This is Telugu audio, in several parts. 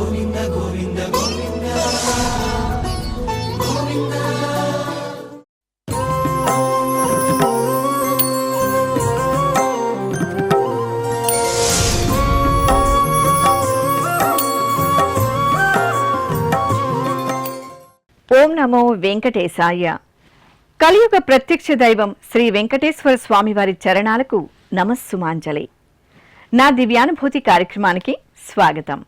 ఓం నమో వెంకటేశాయ. కలియుగ ప్రత్యక్ష దైవం శ్రీ వెంకటేశ్వర స్వామి వారి చరణాలకు నమస్సుమాంజలి. నా దివ్యానుభూతి కార్యక్రమానికి స్వాగతం.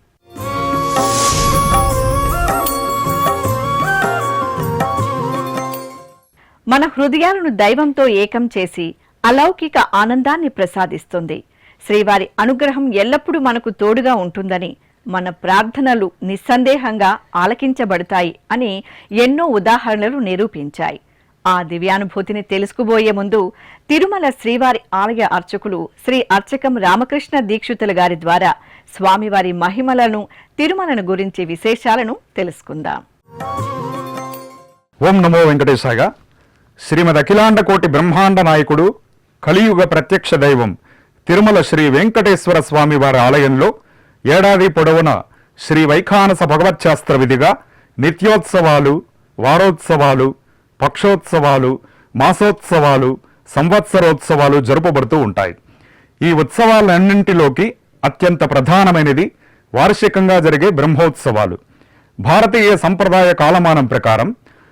మన హృదయాలను దైవంతో ఏకం చేసి అలౌకిక ఆనందాన్ని ప్రసాదిస్తుంది. శ్రీవారి అనుగ్రహం ఎల్లప్పుడూ మనకు తోడుగా ఉంటుందని, మన ప్రార్థనలు నిస్సందేహంగా ఆలకించబడతాయి అని ఎన్నో ఉదాహరణలు నిరూపించాయి. ఆ దివ్యానుభూతిని తెలుసుకుబోయే ముందు తిరుమల శ్రీవారి ఆలయ అర్చకులు శ్రీ అర్చకం రామకృష్ణ దీక్షితుల గారి ద్వారా స్వామివారి మహిమలను, తిరుమలను గురించి విశేషాలను తెలుసుకుందాం. ఓం నమో వెంకటేశాయ. శ్రీమద్ అఖిలాండ కోటి బ్రహ్మాండ నాయకుడు, కలియుగ ప్రత్యక్ష దైవం తిరుమల శ్రీ వెంకటేశ్వర స్వామి వారి ఆలయంలో ఏడాది పొడవున శ్రీ వైఖానస భగవత్శాస్త్ర విధిగా నిత్యోత్సవాలు, వారోత్సవాలు, పక్షోత్సవాలు, మాసోత్సవాలు, సంవత్సరోత్సవాలు జరుపబడుతూ ఉంటాయి. ఈ ఉత్సవాలన్నింటిలోకి అత్యంత ప్రధానమైనది వార్షికంగా జరిగే బ్రహ్మోత్సవాలు. భారతీయ సంప్రదాయ కాలమానం ప్రకారం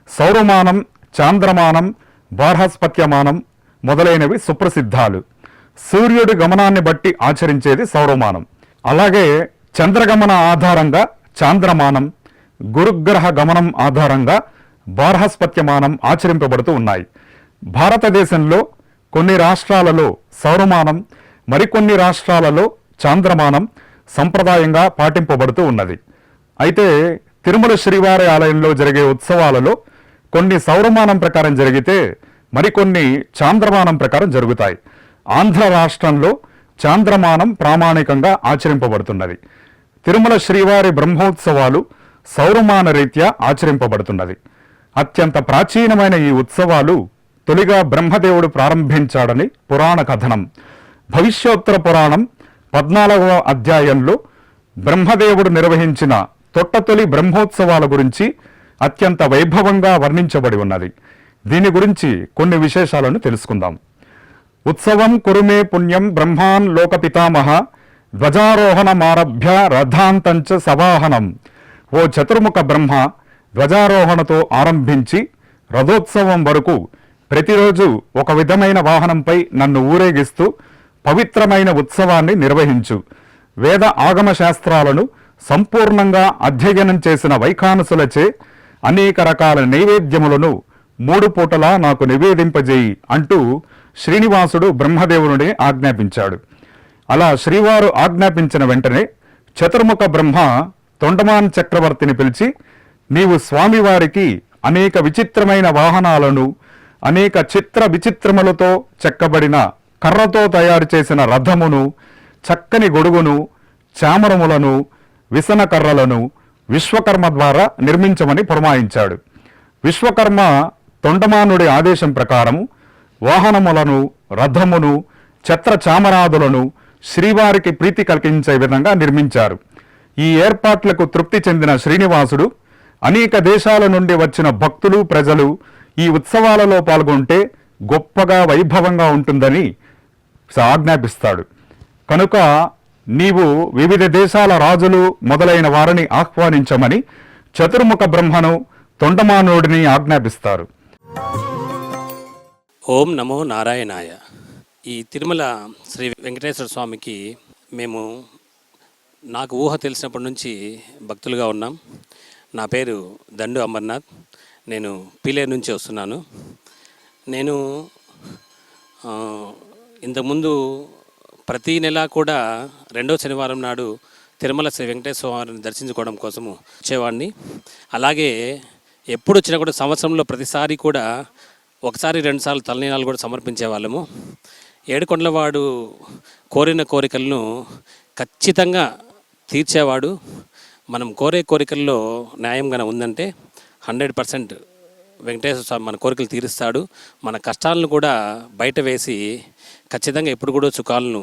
సౌరమానం, చాంద్రమానం, బార్హస్పత్యమానం మొదలైనవి సుప్రసిద్ధాలు. సూర్యుడి గమనాన్ని బట్టి ఆచరించేది సౌరమానం. అలాగే చంద్రగమన ఆధారంగా చాంద్రమానం, గురుగ్రహ గమనం ఆధారంగా బార్హస్పత్యమానం ఆచరింపబడుతూ ఉన్నాయి. భారతదేశంలో కొన్ని రాష్ట్రాలలో సౌరమానం, మరికొన్ని రాష్ట్రాలలో చాంద్రమానం సంప్రదాయంగా పాటింపబడుతూ ఉన్నది. అయితే తిరుమల శ్రీవారి ఆలయంలో జరిగే ఉత్సవాలలో కొన్ని సౌరమానం ప్రకారం జరిగితే మరికొన్ని చాంద్రమానం ప్రకారం జరుగుతాయి. ఆంధ్ర రాష్ట్రంలో చాంద్రమానం ప్రామాణికంగా ఆచరింపబడుతున్నది. తిరుమల శ్రీవారి బ్రహ్మోత్సవాలు సౌరమాన రీత్యా ఆచరింపబడుతున్నది. అత్యంత ప్రాచీనమైన ఈ ఉత్సవాలు తొలిగా బ్రహ్మదేవుడు ప్రారంభించాడని పురాణ కథనం. భవిష్యోత్తర పురాణం 14వ అధ్యాయంలో బ్రహ్మదేవుడు నిర్వహించిన తొట్టతొలి బ్రహ్మోత్సవాల గురించి అత్యంత వైభవంగా వర్ణించబడి ఉన్నది. దీని గురించి కొన్ని విశేషాలను తెలుసుకుందాం. ఉత్సవం కురుమే పుణ్యం బ్రహ్మాన్ లోక పితామహ ధ్వజారోహణమారభ్య రథాంతంచ సవాహనం. ఓ చతుర్ముఖ బ్రహ్మ ధ్వజారోహణతో ఆరంభించి రథోత్సవం వరకు ప్రతిరోజు ఒక విధమైన వాహనంపై నన్ను ఊరేగిస్తూ పవిత్రమైన ఉత్సవాన్ని నిర్వహించు. వేద ఆగమ శాస్త్రాలను సంపూర్ణంగా అధ్యయనం చేసిన వైఖానసులచే అనేక రకాల నైవేద్యములను 3 పూటలా నాకు నివేదింపజేయి అంటూ శ్రీనివాసుడు బ్రహ్మదేవుని ఆజ్ఞాపించాడు. అలా శ్రీవారు ఆజ్ఞాపించిన వెంటనే చతుర్ముఖ బ్రహ్మ తొండమాన్ చక్రవర్తిని పిలిచి, నీవు స్వామివారికి అనేక విచిత్రమైన వాహనాలను, అనేక చిత్ర విచిత్రములతో చెక్కబడిన కర్రతో తయారు చేసిన రథమును, చక్కని గొడుగును, చామరములను, విసన కర్రలను విశ్వకర్మ ద్వారా నిర్మించమని పురమాయించాడు. విశ్వకర్మ తొండమానుడి ఆదేశం ప్రకారం వాహనములను, రథమును, ఛత్ర చామరాదులను శ్రీవారికి ప్రీతి కలిగించే విధంగా నిర్మించారు. ఈ ఏర్పాట్లకు తృప్తి చెందిన శ్రీనివాసుడు అనేక దేశాల నుండి వచ్చిన భక్తులు, ప్రజలు ఈ ఉత్సవాలలో పాల్గొంటే గొప్పగా వైభవంగా ఉంటుందని ఆజ్ఞాపిస్తాడు. కనుక నీవు వివిధ దేశాల రాజులు మొదలైన వారిని ఆహ్వానించమని చతుర్ముఖ బ్రహ్మను తొండమానుడిని ఆజ్ఞాపిస్తారు. ఓం నమో నారాయణాయ. ఈ తిరుమల శ్రీ వెంకటేశ్వర స్వామికి మేము నాకు ఊహ తెలిసినప్పటి నుంచి భక్తులుగా ఉన్నాం. నా పేరు దండు అమర్నాథ్. నేను పీలేరు నుంచి వస్తున్నాను. నేను ఇంతకుముందు ప్రతీ నెల కూడా 2వ శనివారం నాడు తిరుమల శ్రీ వెంకటేశ్వర స్వామిని దర్శించుకోవడం కోసము వచ్చేవాడిని. అలాగే ఎప్పుడు వచ్చినా కూడా సంవత్సరంలో ప్రతిసారి కూడా 1-2 సార్లు తలనీలాలు కూడా సమర్పించే వాళ్ళము. ఏడుకొండలవాడు కోరిన కోరికలను ఖచ్చితంగా తీర్చేవాడు. మనం కోరే కోరికల్లో న్యాయంగా ఉందంటే 100% వెంకటేశ్వర స్వామి మన కోరికలు తీరుస్తాడు. మన కష్టాలను కూడా బయట వేసి ఖచ్చితంగా ఎప్పుడు కూడా సుఖాలను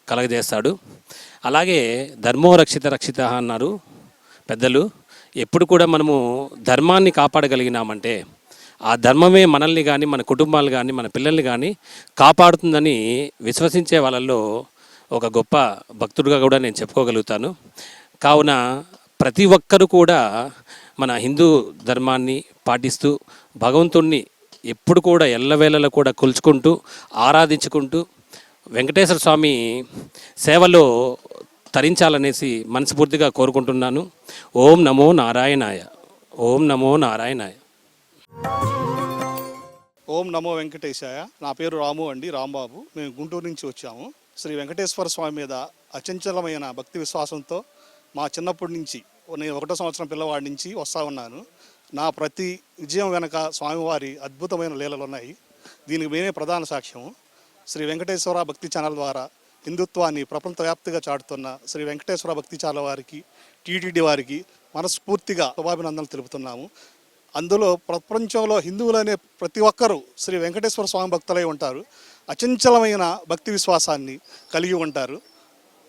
కలగజేస్తాడు. అలాగే ధర్మో రక్షిత రక్షిత అన్నారు. పెద్దలు ఎప్పుడు కూడా మనము ధర్మాన్ని కాపాడగలిగినామంటే ఆ ధర్మమే మనల్ని కానీ మన కుటుంబాలు కానీ మన పిల్లల్ని కానీ కాపాడుతుందని విశ్వసించే వాళ్ళల్లో ఒక గొప్ప భక్తుడిగా కూడా నేను చెప్పుకోగలుగుతాను. కావున ప్రతి ఒక్కరు కూడా మన హిందూ ధర్మాన్ని పాటిస్తూ భగవంతుణ్ణి ఎప్పుడు కూడా ఎల్లవేళలా కూడా కొలుచుకుంటూ ఆరాధించుకుంటూ వెంకటేశ్వర స్వామి సేవలో తరించాలనేసి మనస్ఫూర్తిగా కోరుకుంటున్నాను. ఓం నమో నారాయణాయ. ఓం నమో నారాయణాయ. ఓం నమో వెంకటేశాయ. నా పేరు రాము అండి, రాంబాబు. మేము గుంటూరు నుంచి వచ్చాము. శ్రీ వెంకటేశ్వర స్వామి మీద అచంచలమైన భక్తి విశ్వాసంతో మా చిన్నప్పటి నుంచి, నేను 1వ సంవత్సరం పిల్లవాడి నుంచి వస్తూ ఉన్నాను. నా ప్రతి విజయం వెనక స్వామివారి అద్భుతమైన లీలలు ఉన్నాయి. దీనికి మేమే ప్రధాన సాక్ష్యము. శ్రీ వెంకటేశ్వర భక్తి ఛానల్ ద్వారా హిందుత్వాన్ని ప్రపంచవ్యాప్తిగా చాటుతున్న శ్రీ వెంకటేశ్వర భక్తి ఛానల్ వారికి, టీటీడీ వారికి మనస్ఫూర్తిగా శుభాభినందనలు తెలుపుతున్నాము. అందులో ప్రపంచంలో హిందువులనే ప్రతి ఒక్కరూ శ్రీ వెంకటేశ్వర స్వామి భక్తులై ఉంటారు. అచంచలమైన భక్తి విశ్వాసాన్ని కలిగి ఉంటారు.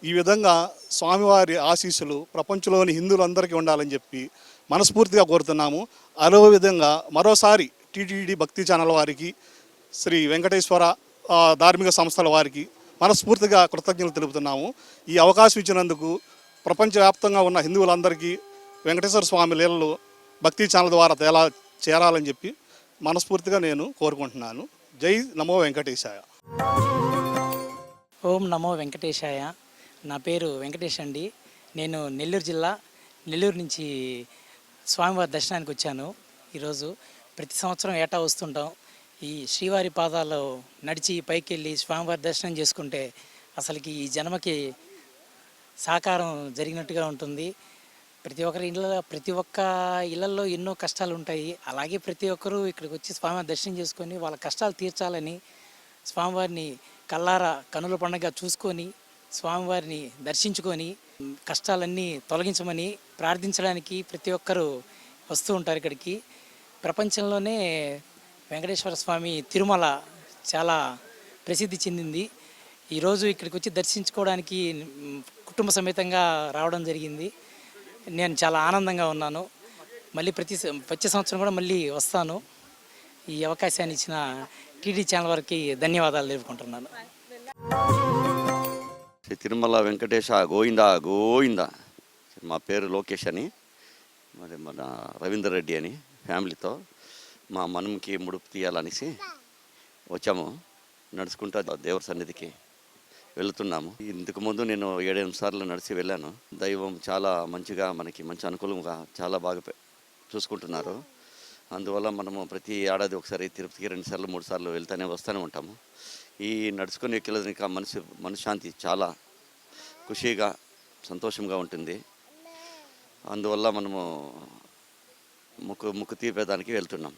ఈ విధంగా స్వామివారి ఆశీస్సులు ప్రపంచంలోని హిందువులందరికీ ఉండాలని చెప్పి మనస్ఫూర్తిగా కోరుతున్నాము. అదే విధంగా మరోసారి టీటీడీ భక్తి ఛానల్ వారికి, శ్రీ వెంకటేశ్వర ధార్మిక సంస్థల వారికి మనస్ఫూర్తిగా కృతజ్ఞతలు తెలుపుతున్నాము. ఈ అవకాశం ఇచ్చినందుకు ప్రపంచవ్యాప్తంగా ఉన్న హిందువులందరికీ వెంకటేశ్వర స్వామి లీలలు భక్తి ఛానల్ ద్వారా చేరాలని చెప్పి మనస్ఫూర్తిగా నేను కోరుకుంటున్నాను. జై నమో వెంకటేశాయ. ఓం నమో వెంకటేశాయ. నా పేరు వెంకటేష్ అండి. నేను నెల్లూరు జిల్లా, నెల్లూరు నుంచి స్వామివారి దర్శనానికి వచ్చాను. ఈరోజు ప్రతి సంవత్సరం ఏటా వస్తుంటాం. ఈ శ్రీవారి పాదాల్లో నడిచి పైకి వెళ్ళి స్వామివారి దర్శనం చేసుకుంటే అసలుకి ఈ జన్మకి సాకారం జరిగినట్టుగా ఉంటుంది. ప్రతి ఒక్క ఇళ్లలో ఎన్నో కష్టాలు ఉంటాయి. అలాగే ప్రతి ఒక్కరూ ఇక్కడికి వచ్చి స్వామివారి దర్శనం చేసుకొని వాళ్ళ కష్టాలు తీర్చాలని, స్వామివారిని కల్లారా కనుల పండుగ చూసుకొని స్వామివారిని దర్శించుకొని కష్టాలన్నీ తొలగించమని ప్రార్థించడానికి ప్రతి ఒక్కరూ వస్తూ ఉంటారు ఇక్కడికి. ప్రపంచంలోనే వెంకటేశ్వర స్వామి తిరుమల చాలా ప్రసిద్ధి చెందింది. ఈరోజు ఇక్కడికి వచ్చి దర్శించుకోవడానికి కుటుంబ సమేతంగా రావడం జరిగింది. నేను చాలా ఆనందంగా ఉన్నాను. మళ్ళీ ప్రతి సంవత్సరం కూడా మళ్ళీ వస్తాను. ఈ అవకాశాన్ని ఇచ్చిన టీడీ ఛానల్ వారికి ధన్యవాదాలు తెలుపుకుంటున్నాను. శ్రీ తిరుమల వెంకటేశ గోవిందా గోవిందా. మా పేరు లోకేష్ అని, మరి మన రవీందర్ రెడ్డి అని ఫ్యామిలీతో మా మనంకి ముడుపు తీయాలనేసి వచ్చాము. నడుచుకుంటూ దేవర సన్నిధికి వెళుతున్నాము. ఇంతకు ముందు నేను 7-8 సార్లు నడిచి వెళ్ళాను. దైవం చాలా మంచిగా మనకి మంచి అనుకూలంగా చాలా బాగా చూసుకుంటున్నారు. అందువల్ల మనము ప్రతి ఏడాది ఒకసారి తిరుపతికి 2 సార్లు 3 సార్లు వస్తూనే ఉంటాము. ఈ నడుచుకుని ఎక్కిన మనశ్శాంతి చాలా ఖుషీగా సంతోషంగా ఉంటుంది. అందువల్ల మనము ముక్కు తీర్పేదానికి వెళ్తున్నాం.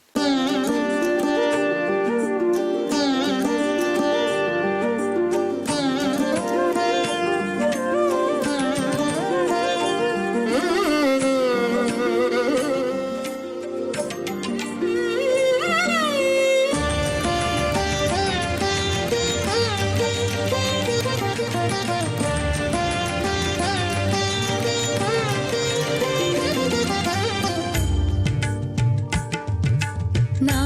నా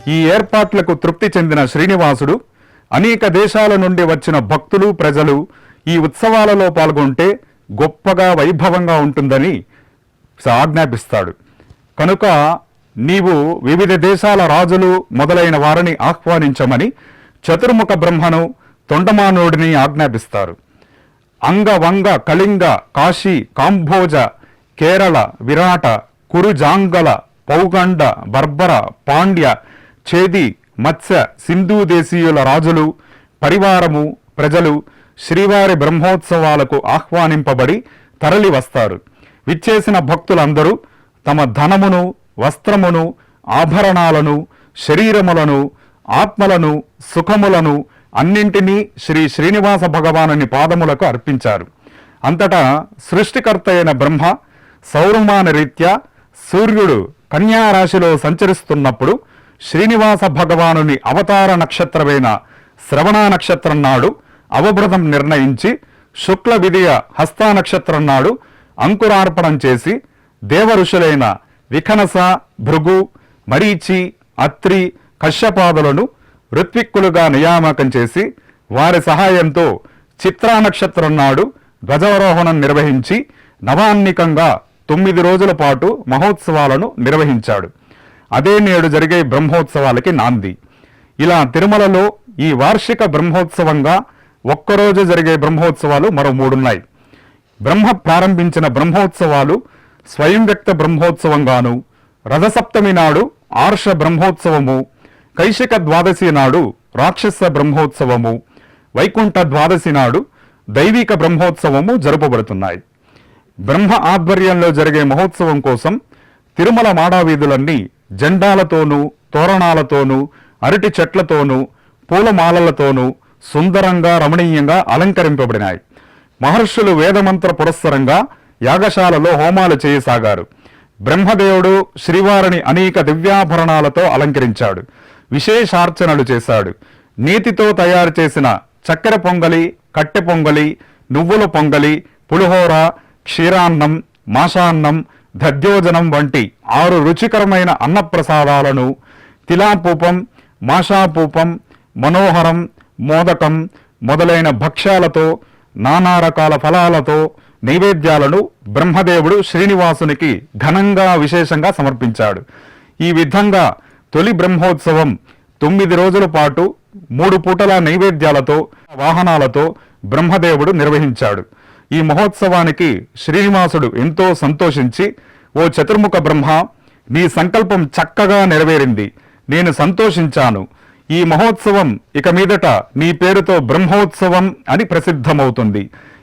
ఈ ఏర్పాట్లకు తృప్తి చెందిన శ్రీనివాసుడు అనేక దేశాల నుండి వచ్చిన భక్తులు ప్రజలు ఈ ఉత్సవాలలో పాల్గొంటే గొప్పగా వైభవంగా ఉంటుందని ఆజ్ఞాపిస్తాడు. కనుక నీవు వివిధ దేశాల రాజులు మొదలైన వారిని ఆహ్వానించమని చతుర్ముఖ బ్రహ్మను తొండమానుడిని ఆజ్ఞాపిస్తారు. అంగ వంగ కళింగ కాశీ కాంభోజ కేరళ విరాట కురుజాంగల పౌగండ బర్బర పాండ్య చేది మత్స్య సింధు దేశీయుల రాజులు పరివారము ప్రజలు శ్రీవారి బ్రహ్మోత్సవాలకు ఆహ్వానింపబడి తరలి వస్తారు. విచ్చేసిన భక్తులందరూ తమ ధనమును వస్త్రమును ఆభరణాలను శరీరములను ఆత్మలను సుఖములను అన్నింటినీ శ్రీ శ్రీనివాస భగవానుని పాదములకు అర్పించారు. అంతటా సృష్టికర్త అయిన బ్రహ్మ సౌరమాన రీత్యా సూర్యుడు కన్యారాశిలో సంచరిస్తున్నప్పుడు శ్రీనివాస భగవానుని అవతార నక్షత్రమైన శ్రవణ నక్షత్రం నాడు అవభృతం నిర్ణయించి శుక్ల విధియ హస్త నక్షత్రం నాడు అంకురార్పణం చేసి దేవ ఋషులైన విఖనస భృగు మరీచి అత్రి కశ్యపాదులను ఋత్విక్కులుగా నియామకం చేసి వారి సహాయంతో చిత్రా నక్షత్రం నాడు ధ్వజారోహణం నిర్వహించి నవాన్నికంగా 9 రోజుల పాటు మహోత్సవాలను నిర్వహించాడు. అదే నేడు జరిగే బ్రహ్మోత్సవాలకి నాంది. ఇలా తిరుమలలో ఈ వార్షిక బ్రహ్మోత్సవంగా ఒక్కరోజు జరిగే బ్రహ్మోత్సవాలు మరో 3 ఉన్నాయి. బ్రహ్మ ప్రారంభించిన బ్రహ్మోత్సవాలు స్వయం వ్యక్త బ్రహ్మోత్సవంగాను, రథసప్తమి నాడు ఆర్ష బ్రహ్మోత్సవము, కైశిక ద్వాదశి నాడు రాక్షస బ్రహ్మోత్సవము, వైకుంఠ ద్వాదశి నాడు దైవిక బ్రహ్మోత్సవము జరుపబడుతున్నాయి. బ్రహ్మ ఆధ్వర్యంలో జరిగే మహోత్సవం కోసం తిరుమల మాడావీధులన్నీ జెండాలతోనూ తోరణాలతోనూ అరటి చెట్లతోనూ పూలమాలలతోనూ సుందరంగా రమణీయంగా అలంకరింపబడినాయి. మహర్షులు వేదమంత్ర పురస్సరంగా యాగశాలలో హోమాలు చేయసాగారు. బ్రహ్మదేవుడు శ్రీవారిని అనేక దివ్యాభరణాలతో అలంకరించాడు. విశేషార్చనలు చేశాడు. నేతితో తయారు చేసిన చక్కెర పొంగలి, కట్టె పొంగలి, నువ్వుల పొంగలి, పులిహోర, క్షీరాన్నం, మాషాన్నం, దధ్యోజనం వంటి 6 రుచికరమైన అన్నప్రసాదాలను తిలాపూపం, మాషాపూపం, మనోహరం, మోదకం మొదలైన భక్ష్యాలతో నానా రకాల ఫలాలతో నైవేద్యాలను బ్రహ్మదేవుడు శ్రీనివాసునికి ఘనంగా విశేషంగా సమర్పించాడు. ఈ విధంగా తొలి బ్రహ్మోత్సవం 9 రోజుల పాటు 3 పూటల నైవేద్యాలతో వాహనాలతో బ్రహ్మదేవుడు నిర్వహించాడు. ఈ మహోత్సవానికి శ్రీనివాసుడు ఎంతో సంతోషించి, ఓ చతుర్ముఖ బ్రహ్మ, నీ సంకల్పం చక్కగా నెరవేరింది, నేను సంతోషించాను. ఈ మహోత్సవం ఇక మీదట నీ పేరుతో బ్రహ్మోత్సవం అని ప్రసిద్ధమవుతుంది.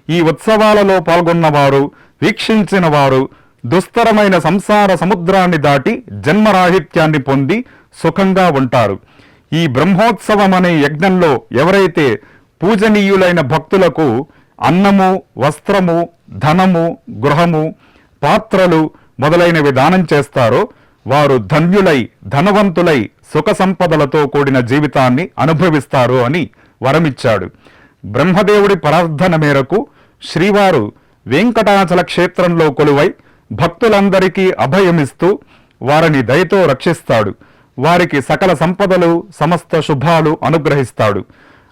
ఈ ఉత్సవాలలో పాల్గొన్నవారు, వీక్షించిన వారు దుస్తరమైన సంసార సముద్రాన్ని దాటి జన్మరాహిత్యాన్ని పొంది సుఖంగా ఉంటారు. ఈ బ్రహ్మోత్సవం అనే యజ్ఞంలో ఎవరైతే పూజనీయులైన భక్తులకు అన్నము, వస్త్రము, ధనము, గృహము, పాత్రలు మొదలైనవి దానం చేస్తారో వారు ధన్యులై ధనవంతులై సుఖ సంపదలతో కూడిన జీవితాన్ని అనుభవిస్తారు అని వరమిచ్చాడు. బ్రహ్మదేవుడి ప్రార్థన మేరకు శ్రీవారు వెంకటాచల క్షేత్రంలో కొలువై భక్తులందరికీ అభయమిస్తూ వారిని దయతో రక్షిస్తాడు. వారికి సకల సంపదలు, సమస్త శుభాలు అనుగ్రహిస్తాడు.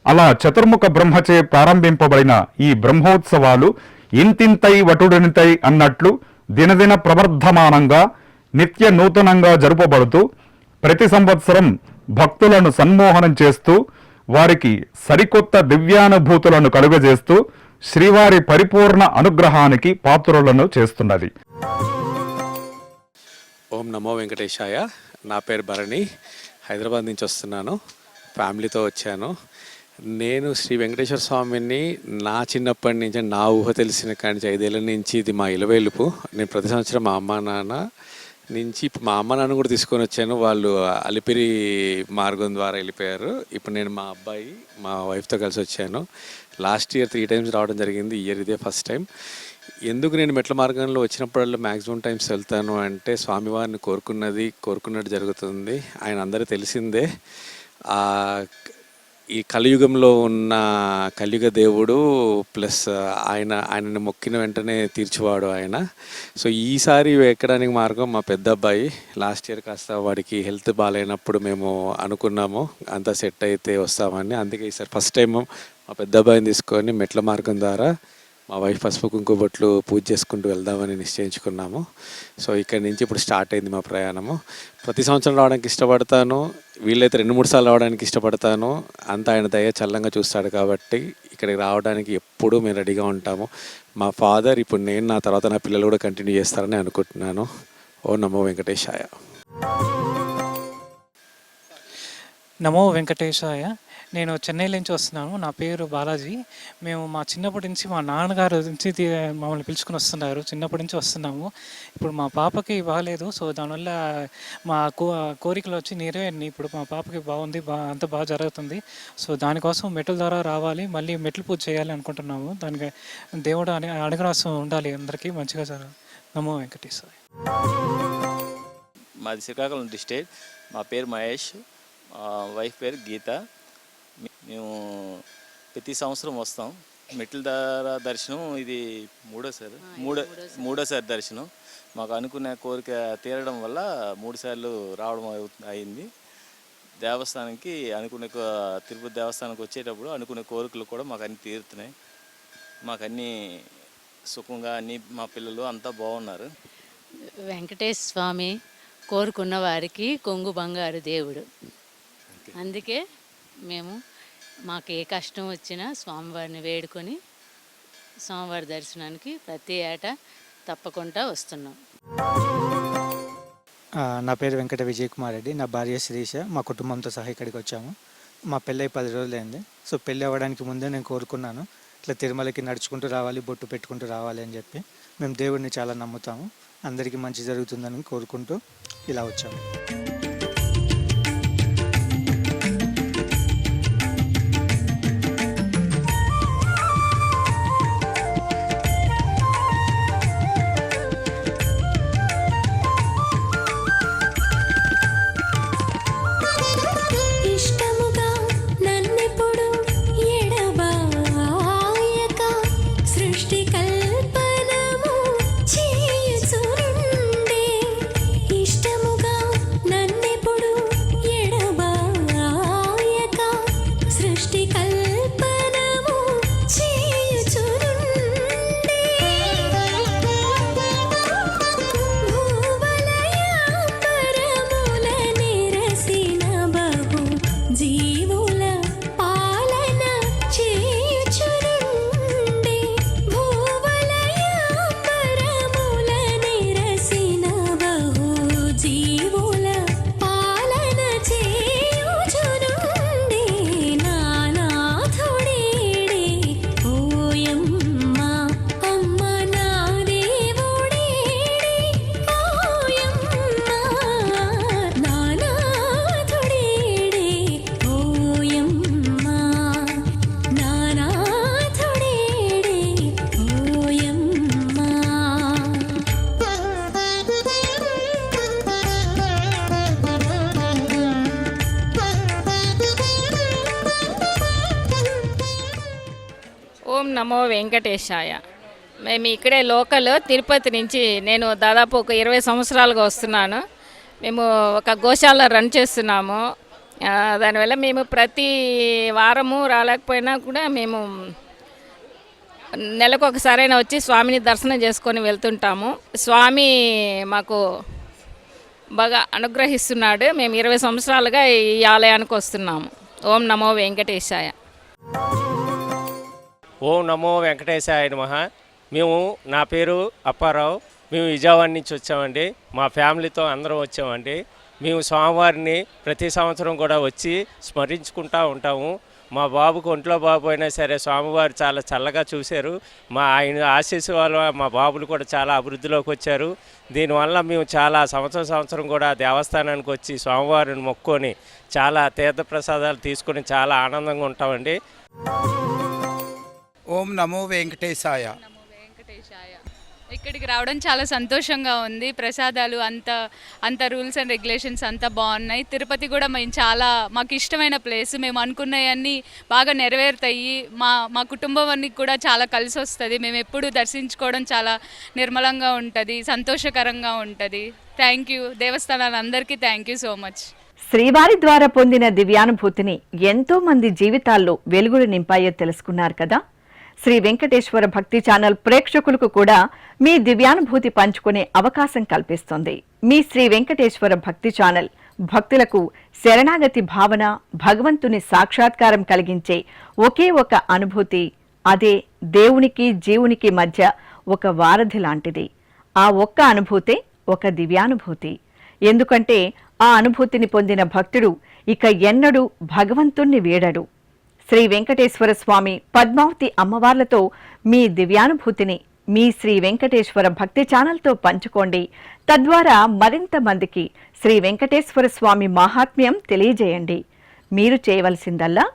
అలా చతుర్ముఖ బ్రహ్మచే ప్రారంభింపబడిన ఈ బ్రహ్మోత్సవాలు ఇంతింతై వటుడినితై అన్నట్లు దినదిన ప్రవర్ధమానంగా నిత్య నూతనంగా జరుపబడుతూ ప్రతి సంవత్సరం భక్తులను సన్మోహనం చేస్తూ వారికి సరికొత్త దివ్యానుభూతులను కలుగజేస్తూ శ్రీవారి పరిపూర్ణ అనుగ్రహానికి పాత్రులను చేస్తున్నది. ఓం నమో వెంకటేశాయ. నా పేరు భరణి, హైదరాబాద్ నుంచి వస్తున్నాను. ఫ్యామిలీతో వచ్చాను. నేను శ్రీ వెంకటేశ్వర స్వామిని నా చిన్నప్పటి నుంచి, నా ఊహ తెలిసిన కాడి నుంచి 5 ఏళ్ళ నుంచి ఇది మా ఇలవేలుపు. నేను ప్రతి సంవత్సరం మా అమ్మ నాన్న నుంచి, మా అమ్మ నాన్న కూడా తీసుకొని వచ్చాను. వాళ్ళు అలిపిరి మార్గం ద్వారా వెళ్ళిపోయారు. ఇప్పుడు నేను మా అబ్బాయి మా వైఫ్తో కలిసి వచ్చాను. లాస్ట్ ఇయర్ 3 టైమ్స్ రావడం జరిగింది. ఈ ఇయర్ ఇదే ఫస్ట్ టైం. ఎందుకు నేను మెట్ల మార్గంలో వచ్చినప్పుడల్లా మ్యాక్సిమం టైమ్స్ వెళ్తాను అంటే, స్వామివారిని కోరుకున్నట్టు జరుగుతుంది. ఆయన అందరూ తెలిసిందే. ఈ కలియుగంలో ఉన్న కలియుగ దేవుడు ప్లస్ ఆయనని మొక్కిన వెంటనే తీర్చివాడు ఆయన. సో ఈసారి ఎక్కడానికి మార్గం మా పెద్ద అబ్బాయి. లాస్ట్ ఇయర్ కాస్త వాడికి హెల్త్ బాగాలేనప్పుడు మేము అనుకున్నాము అంతా సెట్ అయితే వస్తామని. అందుకే ఈసారి ఫస్ట్ టైం మా పెద్ద అబ్బాయిని తీసుకొని మెట్ల మార్గం ద్వారా మా వైఫ్ పసుపు కుంకుమ బొట్లు పూజ చేసుకుంటూ వెళ్దామని నిశ్చయించుకున్నాము. సో ఇక్కడి నుంచి ఇప్పుడు స్టార్ట్ అయింది మా ప్రయాణము. ప్రతి సంవత్సరం రావడానికి ఇష్టపడతాను, వీళ్ళైతే 2-3 సార్లు రావడానికి ఇష్టపడతాను. అంత ఆయన దయ చల్లంగా చూస్తాడు కాబట్టి ఇక్కడికి రావడానికి ఎప్పుడూ మేము రెడీగా ఉంటాము. మా ఫాదర్ ఇప్పుడు నేను, నా తర్వాత నా పిల్లలు కూడా కంటిన్యూ చేస్తారని అనుకుంటున్నాను. ఓ నమో వెంకటేశాయ. నమో వెంకటేశాయ. నేను చెన్నై నుంచి వస్తున్నాను. నా పేరు బాలాజీ. మేము మా చిన్నప్పటి నుంచి మా నాన్నగారు నుంచి మమ్మల్ని పిలుచుకుని వస్తున్నారు. చిన్నప్పటి నుంచి వస్తున్నాము. ఇప్పుడు మా పాపకి బాగాలేదు. సో దానివల్ల మా కోరికలు వచ్చి నెరవేరినాయి. ఇప్పుడు మా పాపకి బాగుంది, అంత బాగా జరుగుతుంది. సో దానికోసం మెట్ల ద్వారా రావాలి, మళ్ళీ మెట్లు పూజ చేయాలి అనుకుంటున్నాము. దానికి దేవుడు అనుగ్రహం ఉండాలి, అందరికీ మంచిగా జరగాలి. నమో వెంకటేశ్వర. మాది శ్రీకాకుళం డిస్ట్రిక్ట్. మా పేరు మహేష్, వైఫ్ పేరు గీత. మేము ప్రతి సంవత్సరం వస్తాం. మెట్ల ద్వారా దర్శనం ఇది మూడోసారి దర్శనం. మాకు అనుకున్న కోరిక తీరడం వల్ల 3 సార్లు రావడం అయింది. దేవస్థానానికి తిరుపతి దేవస్థానానికి వచ్చేటప్పుడు అనుకునే కోరికలు కూడా మాకు అన్నీ తీరుతున్నాయి. మాకు అన్నీ సుఖంగా అన్నీ మా పిల్లలు అంతా బాగున్నారు. వెంకటేశ్వర స్వామి కోరుకున్న వారికి కొంగు బంగారు దేవుడు. అందుకే మేము మాకు ఏ కష్టం వచ్చినా స్వామివారిని వేడుకొని స్వామివారి దర్శనానికి ప్రతి ఏటా తప్పకుండా వస్తున్నాం. నా పేరు వెంకట విజయ్ కుమార్ రెడ్డి. నా భార్య శిరీష. మా కుటుంబంతో సహా ఇక్కడికి వచ్చాము. మా పెళ్ళి 10 రోజులైంది. సో పెళ్ళి అవ్వడానికి ముందే నేను కోరుకున్నాను, ఇట్లా తిరుమలకి నడుచుకుంటూ రావాలి, బొట్టు పెట్టుకుంటూ రావాలి అని చెప్పి. మేము దేవుడిని చాలా నమ్ముతాము. అందరికీ మంచి జరుగుతుందని కోరుకుంటూ ఇలా వచ్చాము. ఓం నమో వెంకటేశాయ. మేము ఇక్కడే లోకల్ తిరుపతి నుంచి నేను దాదాపు ఒక 20 సంవత్సరాలుగా వస్తున్నాను. మేము ఒక గోశాల రన్ చేస్తున్నాము. దానివల్ల మేము ప్రతి వారము రాలేకపోయినా కూడా మేము నెలకు ఒకసారైనా వచ్చి స్వామిని దర్శనం చేసుకొని వెళ్తుంటాము. స్వామి మాకు బాగా అనుగ్రహిస్తున్నాడు. మేము 20 సంవత్సరాలుగా ఈ ఆలయానికి వస్తున్నాము. ఓం నమో వెంకటేశాయ. ఓం నమో వెంకటేశాయ నమః. నా పేరు అప్పారావు. మేము విజయవాడ నుంచి వచ్చామండి. మా ఫ్యామిలీతో అందరం వచ్చామండి. మేము స్వామివారిని ప్రతి సంవత్సరం కూడా వచ్చి స్మరించుకుంటూ ఉంటాము. మా బాబుకు ఒంట్లో బాబు అయినా సరే స్వామివారు చాలా చల్లగా చూశారు. ఆయన ఆశీస్సు వల్ల మా బాబులు కూడా చాలా అభివృద్ధిలోకి వచ్చారు. దీనివల్ల మేము చాలా సంవత్సరం కూడా దేవస్థానానికి వచ్చి స్వామివారిని మొక్కుకొని చాలా తీర్థప్రసాదాలు తీసుకొని చాలా ఆనందంగా ఉంటామండి. ఓం నమో వెంకటేశాయ. ఇక్కడికి రావడం చాలా సంతోషంగా ఉంది. ప్రసాదాలు అంత రూల్స్ అండ్ రెగ్యులేషన్స్ అంతా బాగున్నాయి. తిరుపతి కూడా మాకు ఇష్టమైన ప్లేస్. మేము అనుకున్నవన్నీ బాగా నెరవేరుతాయి. మా కుటుంబం అన్ని కూడా చాలా కలిసి వస్తుంది. మేము ఎప్పుడు దర్శించుకోవడం చాలా నిర్మలంగా ఉంటుంది, సంతోషకరంగా ఉంటుంది. థ్యాంక్ యూ దేవస్థానాలందరికీ, థ్యాంక్ యూ సో మచ్. శ్రీవారి ద్వారా పొందిన దివ్యానుభూతిని ఎంతో మంది జీవితాల్లో వెలుగులు నింపాయో తెలుసుకున్నారు కదా. శ్రీ వెంకటేశ్వర భక్తి ఛానల్ ప్రేక్షకులకు కూడా మీ దివ్యానుభూతి పంచుకునే అవకాశం కల్పిస్తుంది. మీ శ్రీ వెంకటేశ్వర భక్తి ఛానల్ భక్తులకు శరణాగతి భావన, భగవంతుని సాక్షాత్కారం కలిగించే ఒకే ఒక అనుభూతి. అదే దేవునికి జీవునికి మధ్య ఒక వారధి లాంటిది. ఆ ఒక్క అనుభూతే ఒక దివ్యానుభూతి. ఎందుకంటే ఆ అనుభూతిని పొందిన భక్తుడు ఇక ఎన్నడూ భగవంతుణ్ణి వీడడు. శ్రీ వెంకటేశ్వర స్వామి, పద్మావతి అమ్మవార్లతో మీ దివ్యానుభూతిని మీ శ్రీ వెంకటేశ్వర భక్తి ఛానల్తో పంచుకోండి. తద్వారా మరింత మందికి శ్రీ వెంకటేశ్వర స్వామి మహాత్మ్యం తెలియజేయండి. మీరు చేయవలసిందల్లా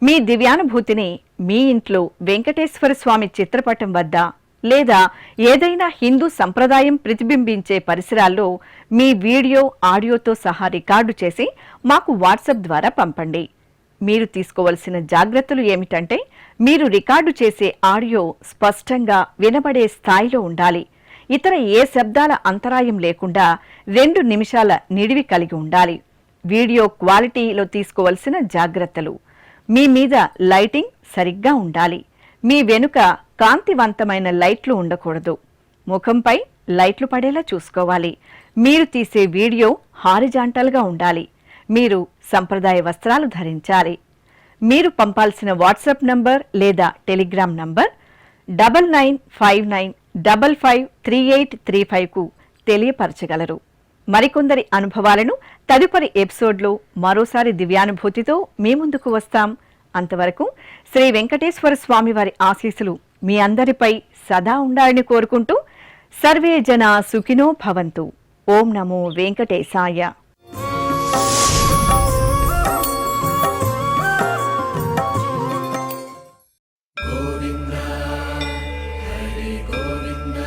మీ దివ్యానుభూతిని మీ ఇంట్లో వెంకటేశ్వర స్వామి చిత్రపటం వద్ద లేదా ఏదైనా హిందూ సంప్రదాయం ప్రతిబింబించే పరిసరాల్లో మీ వీడియో, ఆడియోతో సహా రికార్డు చేసి మాకు వాట్సాప్ ద్వారా పంపండి. మీరు తీసుకోవలసిన జాగ్రత్తలు ఏమిటంటే, మీరు రికార్డు చేసే ఆడియో స్పష్టంగా వినబడే స్థాయిలో ఉండాలి. ఇతర ఏ శబ్దాల అంతరాయం లేకుండా 2 నిమిషాల నిడివి కలిగి ఉండాలి. వీడియో క్వాలిటీలో తీసుకోవలసిన జాగ్రత్తలు: మీ మీద లైటింగ్ సరిగ్గా ఉండాలి. మీ వెనుక కాంతివంతమైన లైట్లు ఉండకూడదు. ముఖంపై లైట్లు పడేలా చూసుకోవాలి. మీరు తీసే వీడియో హారిజాంటల్గా ఉండాలి. మీరు సంప్రదాయ వస్త్రాలు ధరించాలి. మీరు పంపాల్సిన వాట్సాప్ నంబర్ లేదా టెలిగ్రామ్ నంబర్ 9959553835కు తెలియపరచగలరు. మరికొందరి అనుభవాలను తదుపరి ఎపిసోడ్లో మరోసారి దివ్యానుభూతితో మీ ముందుకు వస్తాం. అంతవరకు శ్రీ వెంకటేశ్వర స్వామి వారి ఆశీస్సులు మీ అందరిపై సదా ఉండాలని కోరుకుంటూ సర్వే జనా సుఖినో భవంతు. ఓం నమో వెంకటేశాయ. గోవింద హరి గోవింద